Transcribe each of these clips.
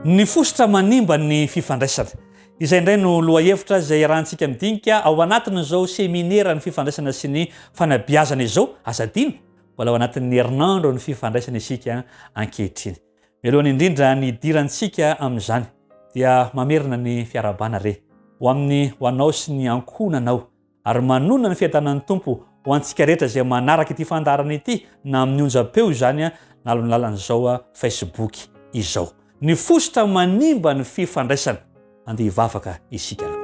Ny fosotra manimba ny fifandraisana. Izay indray no lohahevitra izay iarahantsika midinika ao anatin'izao seminera ny fifandraisana sy ny fanabeazana izao azadino. Mbola ao anatin'ny herinandro ny fifandraisana isika ankehitriny. Mialohan'ny indrindra ny idirantsika amin'izany dia mamerina ny fiarabana re ho amin'ny ho anao sy ny ankonanao ary manonona ny fiadanan'ny Tompo ho antsika rehetra izay manaraka ity fandarana ity na amin'ny onjam-peo izany na amin'ny lalan'izao Facebook izao. Ny fosotra manimba ny fifandraisana. Andeha hivavaka isika aloha.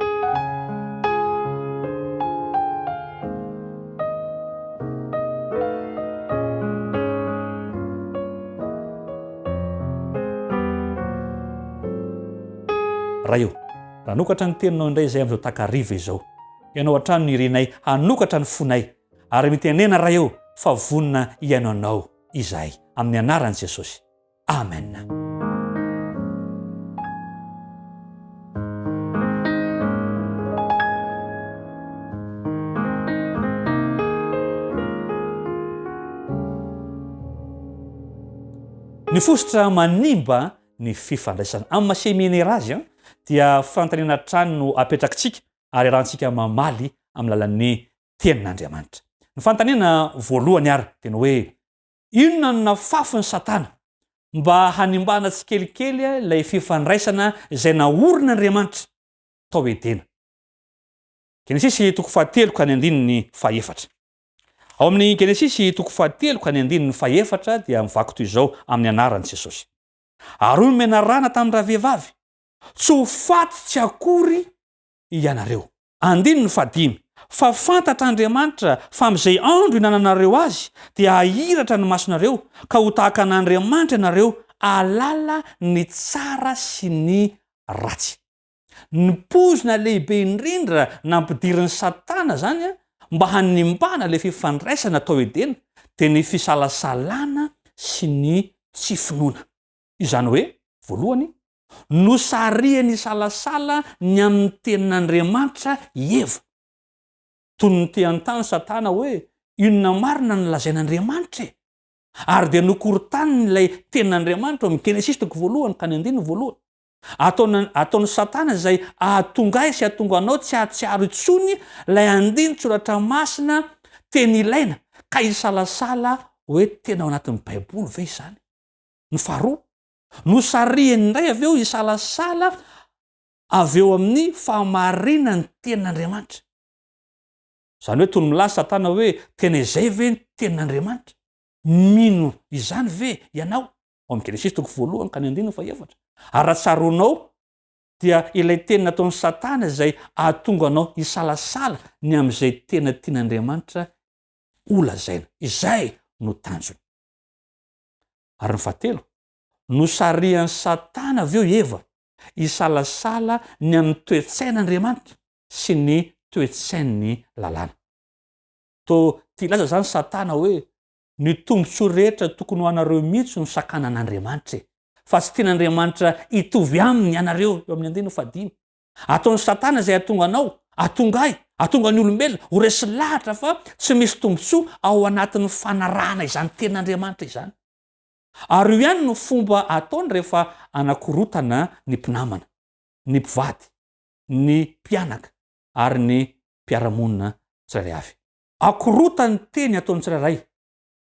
Raha io, raha nokatra ny teninao indray izay amin'izao takariva izao. Ianao hatrano ny irenay hanokatra ny fonay ary mitenena raha io fa vonina ianao izahay amin'ny anaran'i Jesosy. Amen. Ny fosotra manimba ny fifandraisana. Amin'ny mahaseminera azy dia fanontaniana trano no apetrakintsika ary arahantsika mamaly amin'ny lalan'ny tenin'Andriamanitra. Ny fanontaniana voalohany ary tena hoe inona no nafafy Satana mba hanimbana tsikelikely ilay fifandraisana izay naorina Andriamanitra tao edena. Genesisy 3:7-4. Ao amin'ny Genesisy 3:7-4 dia mivako toy izao amin'ny anaran'i Jesosy. Ary hoy menarana tamin'ny ravehivavy, tsy ho faty tsy akory ianareo. 5 Fa fantatra Andriamanitra fa amin'izay andro inananareo azy dia ahiratra ny masonareo ka ho tahaka an'Andriamanitra ianareo alala ny tsara sy ny ratsy. Ny pozina lehibe indrindra nampidirin'ny Satana zany mba hanimbana le fifandraisana tao edena dia ny fisalasalana sy ny tsy finoana. Izany hoe, voalohany, nosarihany salasala ny amin'ny tenin'Andriamanitra Eva. Toy ny te an-tany Satana hoe inona marina ny lazain'Andriamanitra e? Ary dia nokorontaniny ilay tenin'Andriamanitra amin'ny Genesisy 1:1-2. Ataony Satana izay ahatongay sy ahatonga anao tsy ahatsiaro intsony ilay andiny tsoratra masina teny ilaina ka isalasala hoe tena ao anatin'ny Baiboly ve izany? Ny faharoa, nosarihany indray avy eo isalasala avy eo amin'ny fahamarinany tenin'Andriamanitra. Izany hoe toy ny milaza Satana hoe tena izay ve ny tenin'Andriamanitra? Mino izany ve ianao? Ao amin'ny Genesisy 1:1-4. Ary raha tsaronao dia ilay teny nataon'ny Satana izay ahatonga anao isalasala ny amin'izay tena tian'Andriamanitra olazaina. Izay no tanjony. Ary ny fahatelo, nosarihan'ny Satana avy eo Eva isalasala ny amin'ny toe-tsain'Andriamanitra sy ny toe-tsain'ny lalàna. Tia laza zany Satana hoe ny tombontsoa rehetra tokony ho anareo mihitsy no sakanan'Andriamanitra e. Fa tsy tian'Andriamanitra hitovy aminy ianareo. Eo amin'ny 5. Ataon'ny Satana izay ahatonga anao, ahatonga ny olombelona ho resy lahatra fa tsy misy tombontsoa ao anatin'ny fanarahana izany tenin'Andriamanitra izany. Ary io ihany no fomba ataony rehefa anakorotana ny mpinamana, ny mpivady, ny mpianaka ary ny mpiaramonina tsirairay avy. Akorotany teny ataony tsirairay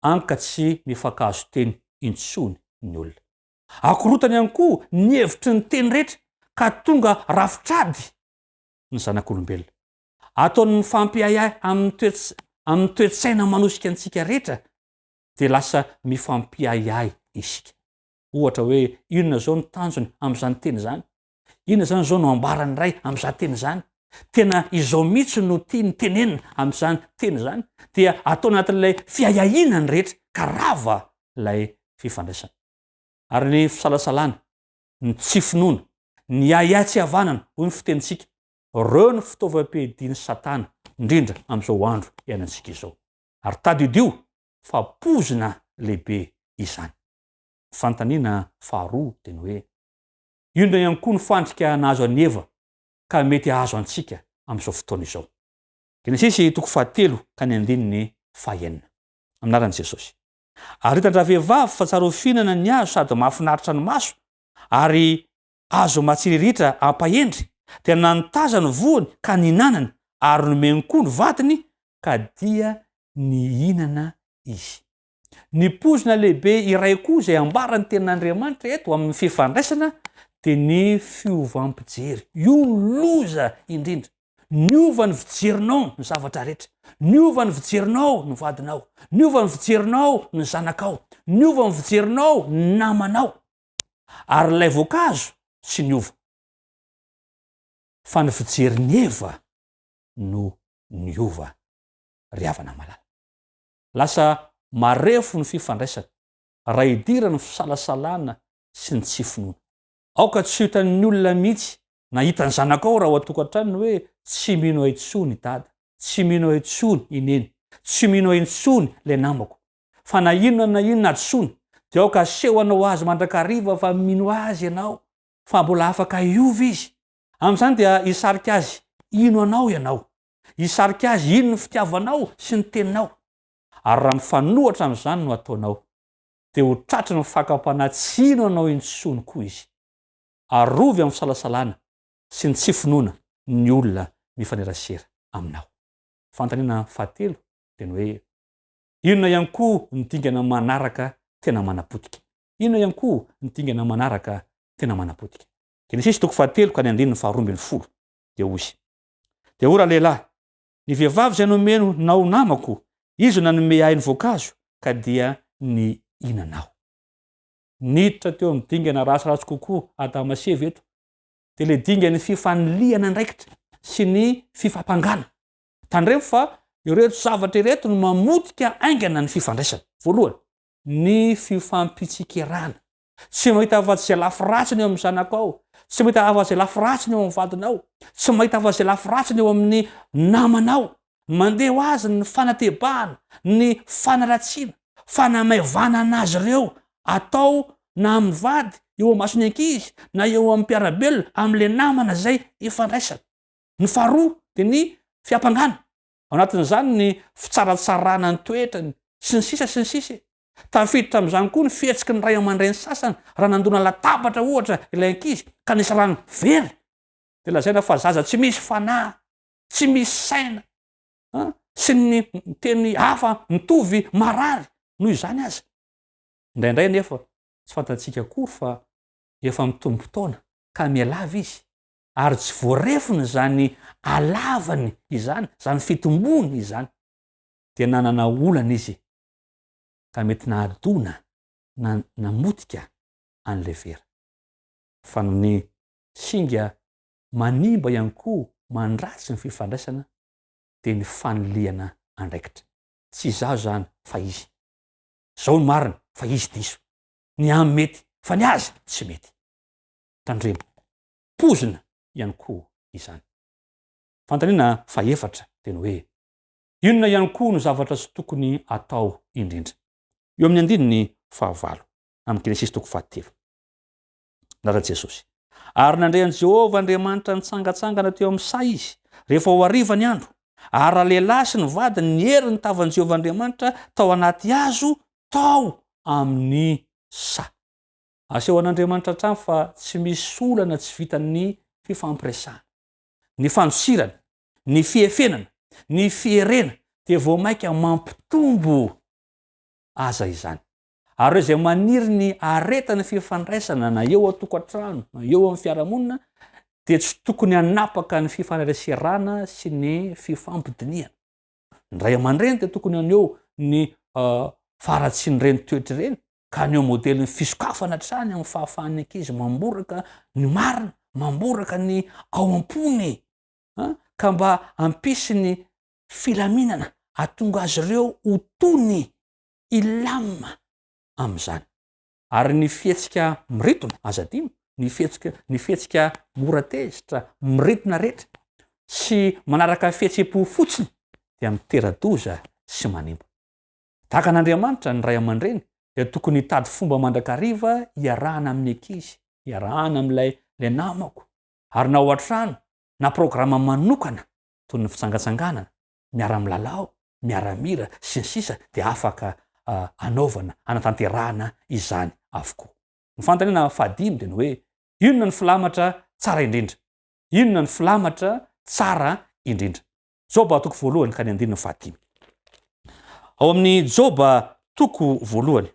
anka tsy mifankahazo teny intsony ny olona. Akorotany ihany koa ny hevitry ny teny rehetra ka tonga rafitrady ny zanak'olombelona. Ataony mifampiayay amin'ny toe-tsaina manosika antsika rehetra dia lasa mifampiayay isika. Ohatra hoe inona zao ny tanjony amin'izany teny zany? Inona zany zao no ambarany ray amin'izany teny zany? Tena izao mihitsy no tia ny tenenina amin'izany teny zany dia atao anatin'ilay fiayainany rehetra ka rava ilay fifandraisana. Ary ny fisalasalana, ny tsy finoana, ny ayay-tsy havanana, hoy ny fitenitsika. Reo ny fitaovam-piadian'ny Satana indrindra amin'izao andro iainantsika izao. Ary tadidio fa pozina lehibe izany. Fanontaniana faharoa teny hoe inona ihany koa ny fandrika nahazo an'i Eva ka mety hahazo antsika amin'izao fotoana izao. Genesisy 3:9-9. Amin'ny anaran'i Jesosy. Ary hitan-dra vehivavy fa tsara ho fihinana ny hazo sady mahafinaritra ny maso, ary azo matsiriritra ampahendry dia nantaza ny voany ka ninanana ary nomeny koa ny vatiny ka dia nihinana izy. Ny pozina lehibe iray koa izay ambarany tenin'Andriamanitra eto amin'ny fifandraisana dia ny fiovam-pijery. Io ny loza indrindra. Niova ny fijerinao ny zavatra rehetra. Niova ny fijerinao ny vadinao. Niova ny fijerinao ny zanakao. Niova ny fijerinao ny namanao. Ary ilay voankazo tsy niova. Fa ny fijery ny eva no niova ry havana malala. Lasa marefo ny fifandraisana, raha idirana ny fisalasalana sy ny tsy finoana. Aoka tsy hitan'ny olona mihitsy na hitan'ny zanakao raha ho atokantrano hoe tsy mino ahy intsony dada, tsy mino ahy intsony i neny, tsy mino ahy intsony le namako. Fa na inona atsony dia aoka aseho anao azy mandrakariva fa mino azy ianao, fa mbola afaka iova izy. Amin'izany dia hisarika azy ino anao ianao, hisarika azy ino ny fitiavanao sy ny teninao. Ary raha mifanohatra amin'izany no ataonao dia ho tratry ny fakam-panahy tsy ino anao intsony koa izy. Arovy amin'ny fisalasalana sy ny tsy finoana ny olona mifanerasera aminao. Fanontaniana fahatelo dia ny hoe inona ihany koa ny dingana manaraka tena manapotika. Inona ihany koa ny dingana manaraka tena manapotika. Genesis 3:1-10 dia hoy: dia ora lehilahy, ny vehivavy izay nomeno nao namako, izy nanome ahy ny voankazo ka dia ny hinanao. Niditra teo amin'ny dingana ratsiratsy kokoa Adamaseva eto dia le dingan'ny fifaniliana andraikitra sy ny fifampangana. Tandremo fa ireto zavatra ireto no mamotika aingana ny fifandraisana. Voalohany, ny fifampitsikirana. Tsy mahita afa-tsy izay lafiratsiny eo amin'ny zanakao, tsy mahita afa-tsy izay lafiratsiny eo amin'ny vadinao, tsy mahita afa-tsy izay lafiratsiny eo amin'ny namanao. Mandeha ho azy ny fanatebahana, ny fanaratsiana, fanamaivana anazy ireo atao na amin'ny vady, eo amin'ny masony ankizy, na eo amin'ny mpiarabelona, amin'ile namana izay ifandraisana. Ny faharoa dia ny fiampangana. Ao anatin'izany ny fitsaratsarana ny toetrany sy ny sisa sy ny sisa. Tafiditra amin'izany koa ny fihetsiky ny ray aman-dreny sasany raha nandona latabatra ohatra ilay ankizy ka nisy rano very. Dia lazaina fa zaza tsy misy fanahy, tsy misy saina, sy ny teny hafa mitovy marary noho izany aza. Indraindray nefa tsy fantatsika akory fa efa mitombo taona ka mialava izy ary tsy voarefony izany alavany izany, izany fitombony izany, dia nanana olana izy ka mety nahadona na namotika an'le vera. Fa ny singa manimba ihany koa mandratsy ny fifandraisana dia ny faniliana andraikitra. Tsy izaho zany fa izy. Zao ny marina fa izy diso. Ny amy mety fa ny azy tsy mety. Tandremo. Pozina ihany koa izany. Fanontaniana fahaefatra dia ny hoe inona ihany koa no zavatra tsy tokony atao indrindra. Eo amin'ny andininy fahavalo amin'ny Genesis 3:7. Nara Jesosy. Ary nandray an' Jehovah Andriamanitra nitsangatsangana teo amin'ny say izy rehefa ho hariva ny andro. Ary raha lehilahy sy ny vadiny niery ny tavan'i Jehovah Andriamanitra tao anaty hazo tao amin'ny sa. Aseho an'Andriamanitra hatrany fa tsy misy olana tsy vitan'ny fifampiresahana. Ny fandosirana, ny fiefenana, ny fierena dia vao mainka mampitombo aza izany. Ary izay maniry ny aretany fifandraisana na eo an-tokantrano, na eo amin'ny fiarahamonina dia tsy tokony hanapaka ny fifandraiserana sy ny fifampidiniana. Ny ray aman-dreny dia tokony aneo ny faratsy ny reny toetra ireny ka aneo modelin'ny fisokafana hatrany amin'ny fahafahan'ny ankizy mamboraka ny marina, mamboraka ny ao am-pony, ka mba hampisy ny filaminana ahatonga azy ireo ho tony ilamina amin'izany. Ary ny fihetsika miritona azadino, ny fihetsika mora tezitra, miritona rehetra sy manaraka fihetsem-po fotsiny dia mitera-doza sy manimba. Tahaka an'Andriamanitra ny ray aman-dreny dia tokony hitady fomba mandrakariva iarahana amin'ny ankizy, iarahana amin'ilay namako. Ary na ao an-trano na programa manokana toy ny fitsangatsanganana, miara-milalao, miara-mira sy ny sisa dia afaka anaovana, anatanterahana izany avokoa. Ny fanontaniana fahadimy dia ny hoe inona ny filamatra tsara indrindra, inona ny filamatra tsara indrindra. Joba toko voalohany ka ny andininy fahatimy. Ao amin'ny Joba toko voalohany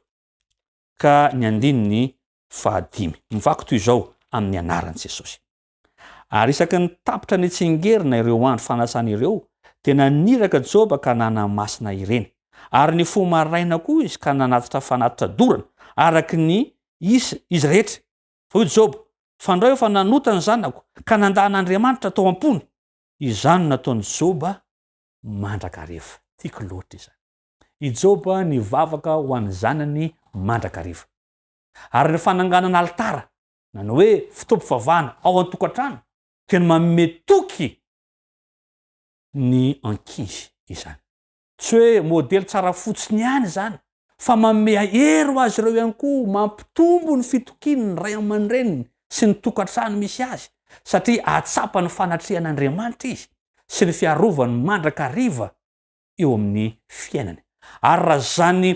ka ny andininy fahadimy mivako toy izao amin'ny anaran'i Jesosy. Ary isaky ny tapitra ny tsingerina ireo andro fanasana ireo, tena niraka Joba ka nanamasina ireny, ary ny fo maraina koa izy ka nanatitra fanatitra dorana araky ny izy rehetra. Fa hoy Joba, fandray efa nanota ny zanako ka nandahan'Andriamanitra tao am-pony. Izany nataony Joba mandrakariva. Tiako loatra izany. I Joba nivavaka ho an'ny zanany mandrakariva. Ary ny fananganana altara, na ny hoe fitoam-pivavahana ao an-tokantrano, tena manome toky ny ankizy izany. Tsy hoe modely tsara fotsiny ihany izany, fa manome hery ho azy ireo ihany koa, mampitombo ny fitokiany ny ray aman-dreniny sy ny tokantrano misy azy, satria atsapa ny fanatrehan'Andriamanitra izy sy ny fiarovany mandrakariva eo amin'ny fiainany. Ary raha zany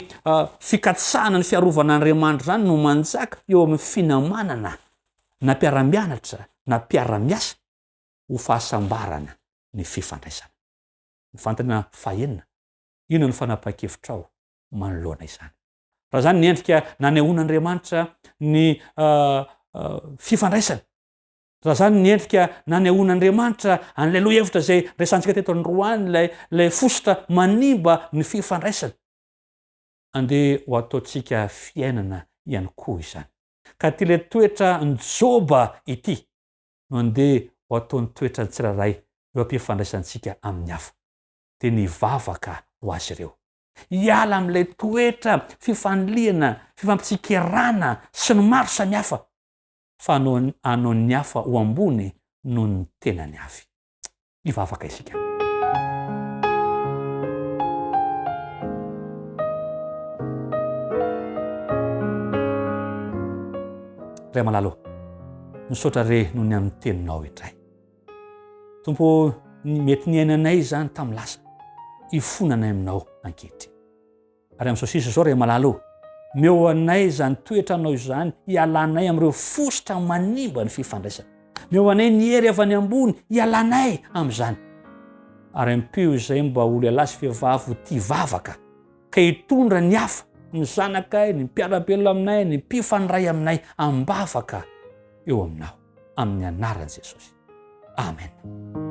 fikatsahana ny fiarovan'Andriamanitra zany no manjaka eo amin'ny finamanana na mpiara-mianatra na mpiara-miasa ho fahasambarana ny fifandraisana. Ny fantana fahenina, ino ny fanapa-kevitrao manoloana izany. Raha zany ny endrika nanehoan'Andriamanitra ny fifandraisana, raha zany ny endrika nanehoan'Andriamanitra an'ilay lohahevitra zay resantsika teto androany, lay fosotra manimba ny fifandraisana, andeha ho ataontsika fiainana ihany koa izany. Ka ty le toetra ny Joba ity no andeha ho ataon'ny toetra ny tsirairay eo am-pifandraisantsika amin'ny hafa, de nivavaka ho azy ireo. Hiala amin'ilay toetra fifandliana, fifampitsikerana sy ny maro samihafa, fa anao ny hafa ho ambony noho ny tenany avy. Hivavaka isika. Ray malalo, misaotra re noho ny amin'ny teninao indray. Tompo, mety niainanay zany tamin'ny lasa, ifonanay aminao ankehitriny. Ary amin'ny sosisy zao ray malalo, meo anay zany toetranao izany hialanay amin'ireo fosotra manimba ny fifandraisana. Meo anay ny hery avy any ambony hialanay amin'izany. Ary ampio izay mba ho lehilahy sy vehivavy ho tia vavaka, ka hitondra ny hafa, ny zanakay, ny mpiara-belona aminay, ny mpifandray aminay ambavaka eo aminao, amin'ny anaran'i Jesosy. Amen.